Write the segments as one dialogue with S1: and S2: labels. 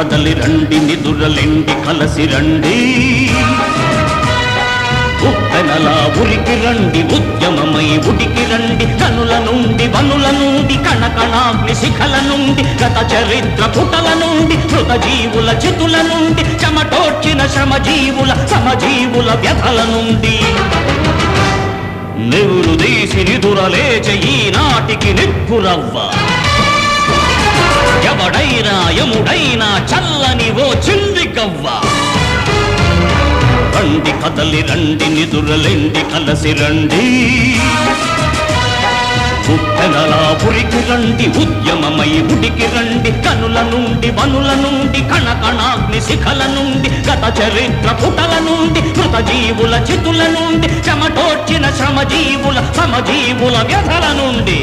S1: కదలి రండి నిదురలెండి కలసి రండి ఉప్పెనలా ఉరికి రండి ఉద్యమమై ఉడికి రండి కనుల నుండి వనుల నుండి కణకణాగ్ని శిఖల నుండి గత చరిత్ర పుటల నుండి మృత జీవుల చితుల నుండి చెమటోర్చిన శ్రమజీవుల సమజీవుల వ్యధల నుండి నెవురు దేశి నిదురలేచ ఈనాటికి నిప్పురవ్వ ఎవడైనా యముడైనా చల్లని ఓ చింది గవ్వ రండి కదలి రండి నిదురలెండి కలసి రండి ఉప్పెనలా ఉరికి రండి ఉద్యమమై ఉడికి రండి కనుల నుండి వనుల నుండి కణకణాగ్ని శిఖల నుండి గత చరిత్ర పుటల నుండి మృత జీవుల చితుల నుండి చెమటోర్చిన శ్రమజీవుల సమజీవుల వ్యధల నుండి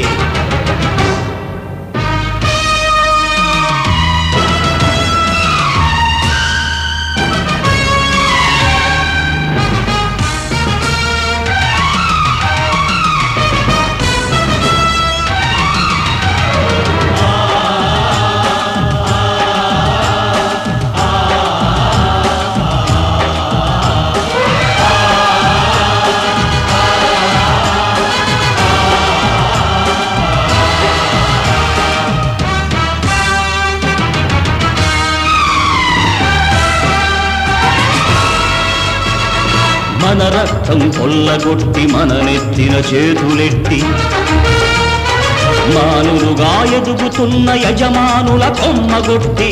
S1: మన రక్తం కొల్లగొట్టి మన నెత్తిన చేతులెట్టి మానులుగా ఎదుగుతున్న యజమానుల కొమ్మగొట్టి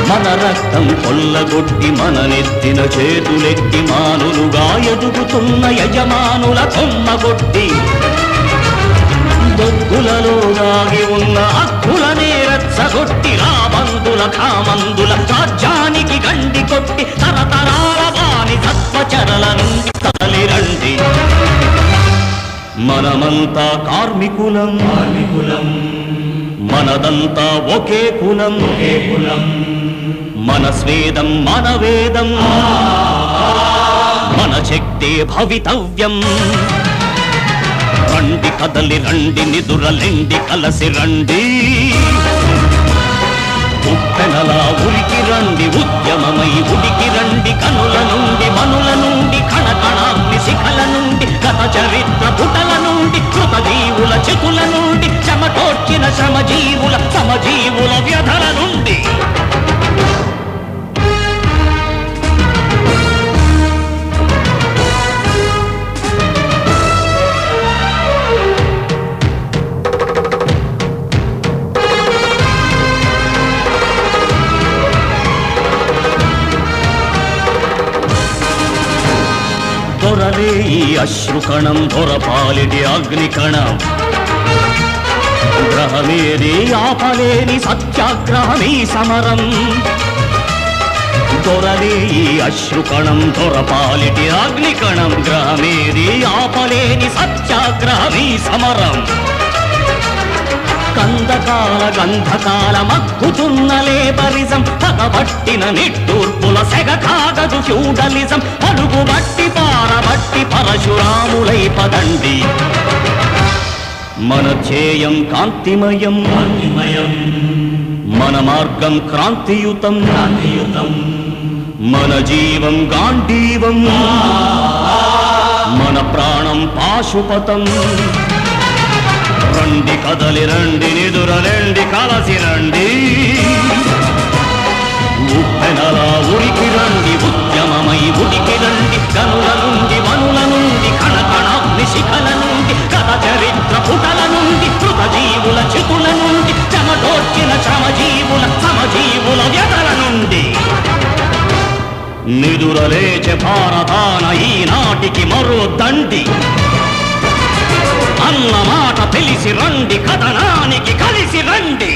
S1: మన రక్తం కొల్లగొట్టి మన నెత్తిన చేతులెట్టి మానులుగా ఎదుగుతున్న యజమానుల కొమ్మగొట్టి దొగ్గులలో దాగి ఉన్న హక్కులనే రెచ్చగొట్టి రాబందుల కామందుల రాజ్యానికి గండి కొట్టి తరతరాల వాని సత్వచరల నుండి తరలిరండి మనమంతా కార్మికులం మనదంతా ఒకే కులం మన స్వేదం మన వేదం మన శక్తే భవితవ్యం రండి కదలి రండి నిదురలెండి కలసి రండి ఉప్పెనలా ఉరికి రండి ఉద్యమమై ఉడికి రండి కనుల నుండి మనుల నుండి కణకణాగ్ని శిఖల నుండి గత చరిత్ర పుటల నుండి కృత జీవుల చితుల నుండి చెమటోర్చిన శ్రమజీవుల సమజీవుల వ్యధల నుండి దొరలే ఈ అశ్రుకణం దొరపాలిటి అగ్నికణం గ్రహమేది ఆపలేని సత్యాగ్రహమీ సమరం దొరలే ఈ అశ్రుకణం దొరపాలిటి అగ్నికణం గ్రహమేది ఆపలేని సత్యాగ్రహమీ సమరం కందకాల గంధకాల మక్కుతున్న లేబరిజం పగబట్టిన నిట్టూర్పుల సెగ కాగదు ఫ్యూడలిజం అడుగుబట్టి పారబట్టి పరశురాములై పదండి మన ధ్యేయం కాంతిమయం మన మార్గం క్రాంతియుతం మన జీవం గాంధీవం మన ప్రాణం పాశుపతం రండి కదలి రండి నిదురలెండి కలసి రండి ఉప్పెనలా ఉరికి రండి ఉద్యమమై ఉడికి రండి కనుల నుండి వనుల నుండి కణకణాగ్ని శిఖల నుండి గత చరిత్ర పుటల నుండి కృత జీవుల చితుల నుండి చెమటోర్చిన శ్రమజీవుల సమజీవుల వ్యధల నుండి నిదురలేచే భారతాన ఈనాటికి మరో దండి అన్న మాట తెలిసి రండి కథనానికి కలిసి రండి